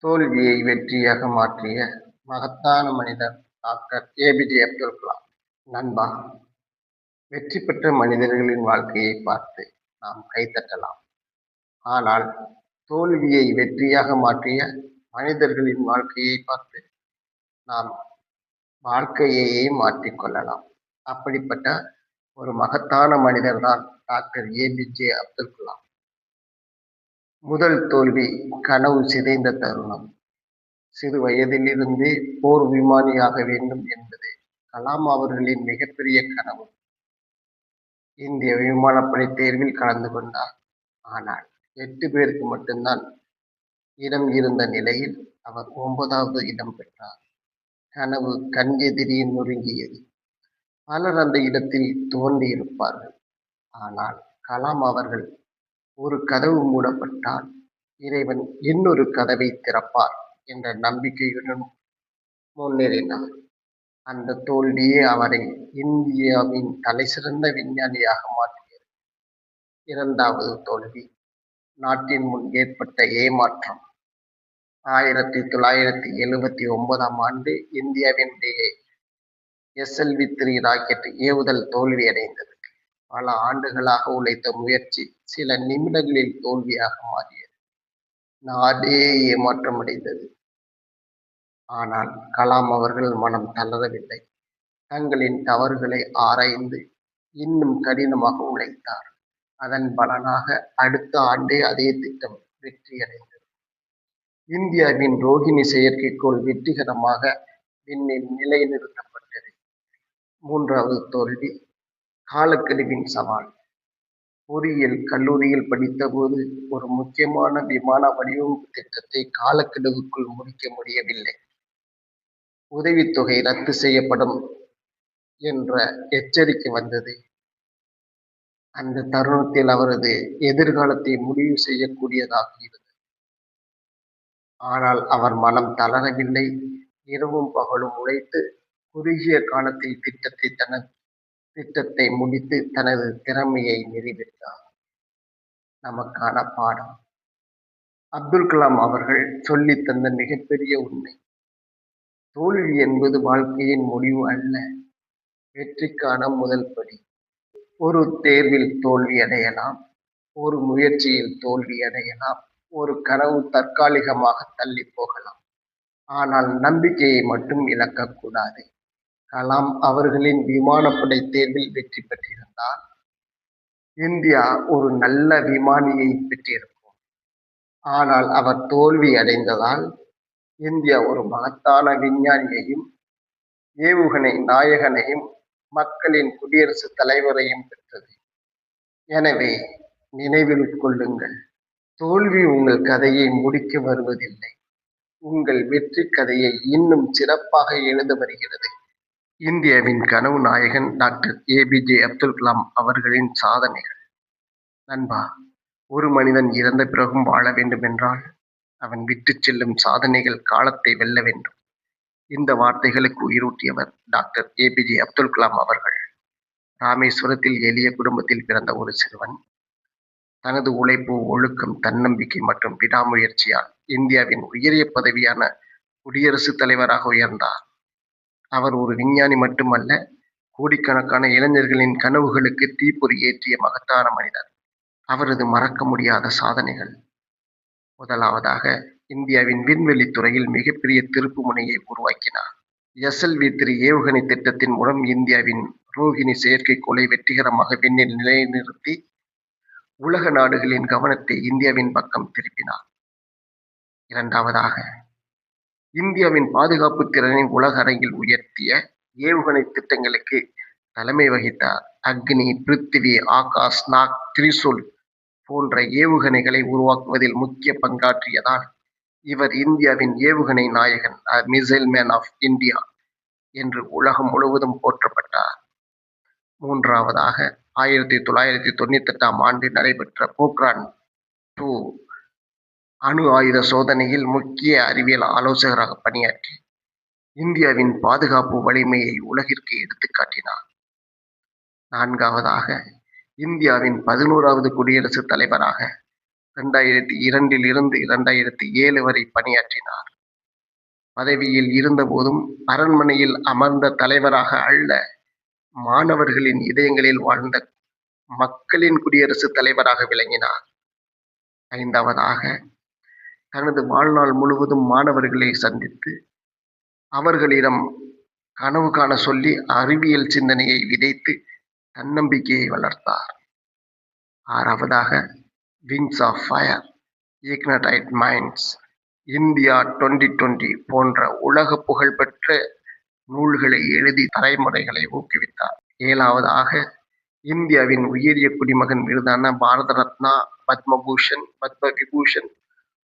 தோல்வியை வெற்றியாக மாற்றிய மகத்தான மனிதர் டாக்டர் ஏபிஜே அப்துல் கலாம். நண்பா, வெற்றி பெற்ற மனிதர்களின் வாழ்க்கையை பார்த்து நாம் கைத்தட்டலாம். ஆனால் தோல்வியை வெற்றியாக மாற்றிய மனிதர்களின் வாழ்க்கையை பார்த்து நாம் வாழ்க்கையையே மாற்றிக்கொள்ளலாம். அப்படிப்பட்ட ஒரு மகத்தான மனிதர் தான் டாக்டர் ஏபிஜே அப்துல் கலாம். முதல் தோல்வி கனவு சிதைந்த தருணம். சிறு வயதிலிருந்தே போர் விமானியாக வேண்டும் என்பது கலாம் அவர்களின் மிகப்பெரிய கனவு. இந்திய விமானப்படை தேர்வில் கலந்து கொண்டார். ஆனால் 8 பேருக்கு மட்டும்தான் இடம் இருந்த நிலையில் அவர் 9வது இடம் பெற்றார். கனவு கண் எதிரில் நொறுங்கியது. பலர் அந்த இடத்தில் தோன்றியிருப்பார்கள். ஆனால் கலாம் அவர்கள் ஒரு கதவு மூடப்பட்டால் இறைவன் இன்னொரு கதவை திறப்பார் என்ற நம்பிக்கையுடன் முன்னேறினார். அந்த தோல்வியே அவரை இந்தியாவின் தலைசிறந்த விஞ்ஞானியாக மாற்றியது. இரண்டாவது தோல்வி நாட்டின் முன் ஏற்பட்ட ஏமாற்றம். 1979ஆம் ஆண்டு இந்தியாவினுடைய SLV-3 ராக்கெட் ஏவுதல் தோல்வியடைந்தது. பல ஆண்டுகளாக உழைத்த முயற்சி சில நிமிடங்களில் தோல்வியாக மாறியது. நாடே ஏமாற்றமடைந்தது. ஆனால் கலாம் அவர்கள் மனம் தளரவில்லை. தங்களின் தவறுகளை ஆராய்ந்து இன்னும் கடினமாக உழைத்தார். அதன் பலனாக அடுத்த ஆண்டே அதே திட்டம் வெற்றியடைந்தது. இந்தியாவின் ரோஹிணி செயற்கைக்கோள் வெற்றிகரமாக விண்ணில் நிலைநிறுத்தப்பட்டது. மூன்றாவது தோல்வி காலக்கெடுவின் சவால். பொறியியல் கல்லூரியில் படித்தபோது ஒரு முக்கியமான விமான வடிவமைப்பு திட்டத்தை காலக்கெடுவுக்குள் முடிக்க முடியவில்லை. உதவித்தொகை ரத்து செய்யப்படும் என்ற எச்சரிக்கை வந்தது. அந்த தருணத்தில் அவரது எதிர்காலத்தை முடிவு செய்யக்கூடியதாக இருந்தது. ஆனால் அவர் மனம் தளரவில்லை. இரவும் பகலும் உழைத்து குறுகிய காலத்தில் திட்டத்தை முடித்து தனது திறமையை நிரூபித்தார். நமக்கான பாடம். அப்துல் கலாம் அவர்கள் சொல்லித் தந்த மிகப்பெரிய உண்மை. தோல்வி என்பது வாழ்க்கையின் முடிவு அல்ல, வெற்றிக்கான முதல் படி. ஒரு தேர்வில் தோல்வி அடையலாம், ஒரு முயற்சியில் தோல்வி அடையலாம், ஒரு கனவு தற்காலிகமாக தள்ளி போகலாம். ஆனால் நம்பிக்கையை மட்டும் இழக்கக்கூடாது. கலாம் அவர்களின் விமானப்படை தேர்வில் வெற்றி பெற்றிருந்தால் இந்தியா ஒரு நல்ல விமானியை பெற்றிருக்கும். ஆனால் அவர் தோல்வி அடைந்ததால் இந்தியா ஒரு மகத்தான விஞ்ஞானியையும் ஏவுகணை நாயகனையும் மக்களின் குடியரசுத் தலைவரையும் பெற்றது. எனவே நினைவில் கொள்ளுங்கள், தோல்வி உங்கள் கதையை முடிக்க வருவதில்லை, உங்கள் வெற்றி கதையை இன்னும் சிறப்பாக எழுத வருகிறது. இந்தியாவின் கனவு நாயகன் டாக்டர் ஏபிஜே அப்துல் கலாம் அவர்களின் சாதனைகள். நண்பா, ஒரு மனிதன் இறந்த பிறகும் வாழ வேண்டும் என்றால் அவன் விட்டு செல்லும் சாதனைகள் காலத்தை வெல்ல வேண்டும். இந்த வார்த்தைகளுக்கு உயிரூட்டியவர் டாக்டர் ஏபிஜே அப்துல் கலாம் அவர்கள். ராமேஸ்வரத்தில் எளிய குடும்பத்தில் பிறந்த ஒரு சிறுவன் தனது உழைப்பு, ஒழுக்கம், தன்னம்பிக்கை மற்றும் விடாமுயற்சியால் இந்தியாவின் உயரிய பதவியான குடியரசுத் தலைவராக உயர்ந்தார். அவர் ஒரு விஞ்ஞானி மட்டுமல்ல, கோடிக்கணக்கான இளைஞர்களின் கனவுகளுக்கு தீப்பொறி ஏற்றிய மகத்தான மனிதர். அவரது மறக்க முடியாத சாதனைகள். முதலாவதாக, இந்தியாவின் விண்வெளி துறையில் மிகப்பெரிய திருப்பு முனையை உருவாக்கினார். SLV-3 ஏவுகணை திட்டத்தின் மூலம் இந்தியாவின் ரோஹிணி செயற்கைக்கோளை வெற்றிகரமாக விண்ணில் நிலைநிறுத்தி உலக நாடுகளின் கவனத்தை இந்தியாவின் பக்கம் திருப்பினார். இரண்டாவதாக, இந்தியாவின் பாதுகாப்பு திறனை உலக அரங்கில் உயர்த்திய ஏவுகணை திட்டங்களுக்கு தலைமை வகித்தார். அக்னி, பிருத்திவி, ஆகாஷ், நாக், திரிசூல் போன்ற ஏவுகணைகளை உருவாக்குவதில் முக்கிய பங்காற்றியதால் இவர் இந்தியாவின் ஏவுகணை நாயகன், மிசைல் மேன் ஆஃப் இந்தியா என்று உலகம் முழுவதும் போற்றப்பட்டார். மூன்றாவதாக, 1998ஆம் ஆண்டு நடைபெற்ற போக்ரான் 2 அணு ஆயுத சோதனையில் முக்கிய அறிவியல் ஆலோசகராக பணியாற்றி இந்தியாவின் பாதுகாப்பு வலிமையை உலகிற்கு எடுத்துக்காட்டினார். நான்காவதாக, இந்தியாவின் 11வது குடியரசுத் தலைவராக 2002 இருந்து 2007 வரை பணியாற்றினார். பதவியில் இருந்தபோதும் அரண்மனையில் அமர்ந்த தலைவராக அல்ல, மாணவர்களின் இதயங்களில் வாழ்ந்த மக்களின் குடியரசுத் தலைவராக விளங்கினார். 5வதாக, தனது வாழ்நாள் முழுவதும் மாணவர்களை சந்தித்து அவர்களிடம் கனவு காண சொல்லி அறிவியல் சிந்தனையை விதைத்து தன்னம்பிக்கையை வளர்த்தார். 6வதாக, wings of fire, ignite minds, India 2020 போன்ற உலக புகழ்பெற்ற நூல்களை எழுதி தலைமுறைகளை ஊக்குவித்தார். 7வதாக, இந்தியாவின் உயரிய குடிமகன் விருதான பாரத ரத்னா, பத்மபூஷன், பத்ம விபூஷன்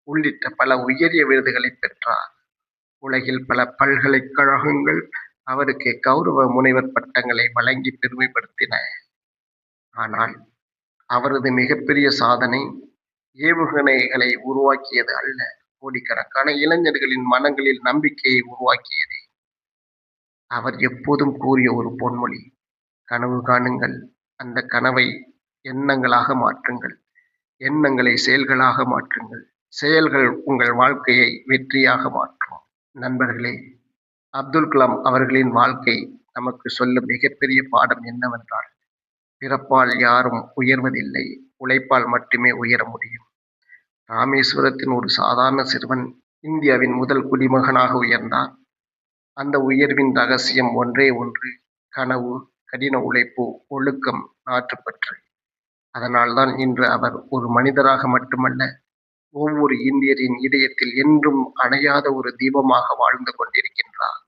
உள்ளிட்ட பல உயரிய விருதுகளை பெற்றார். உலகில் பல பல்கலைக்கழகங்கள் அவருக்கு கௌரவ முனைவர் பட்டங்களை வழங்கி பெருமைப்படுத்தின. ஆனால் அவரது மிகப்பெரிய சாதனை ஏவுகணைகளை உருவாக்கியது அல்ல, கோடிக்கணக்கான இளைஞர்களின் மனங்களில் நம்பிக்கையை உருவாக்கியது. அவர் எப்போதும் கூறிய ஒரு பொன்மொழி: கனவு காணுங்கள், அந்த கனவை எண்ணங்களாக மாற்றுங்கள், எண்ணங்களை செயல்களாக மாற்றுங்கள், செயல்கள் உங்கள் வாழ்க்கையை வெற்றியாக மாற்றும். நண்பர்களே, அப்துல் கலாம் அவர்களின் வாழ்க்கை நமக்கு சொல்லும் மிகப்பெரிய பாடம் என்னவென்றால், பிறப்பால் யாரும் உயர்வதில்லை, உழைப்பால் மட்டுமே உயர முடியும். ராமேஸ்வரத்தின் ஒரு சாதாரண சிறுவன் இந்தியாவின் முதல் குடிமகனாக உயர்ந்தார். அந்த உயர்வின் ரகசியம் ஒன்றே ஒன்று: கனவு, கடின உழைப்பு, ஒழுக்கம், நாட்டுப்பற்று. அதனால்தான் இன்று அவர் ஒரு மனிதராக மட்டுமல்ல, ஒவ்வொரு இந்தியரின் இதயத்தில் என்றும் அணையாத ஒரு தீபமாக வாழ்ந்து கொண்டிருக்கின்றார்.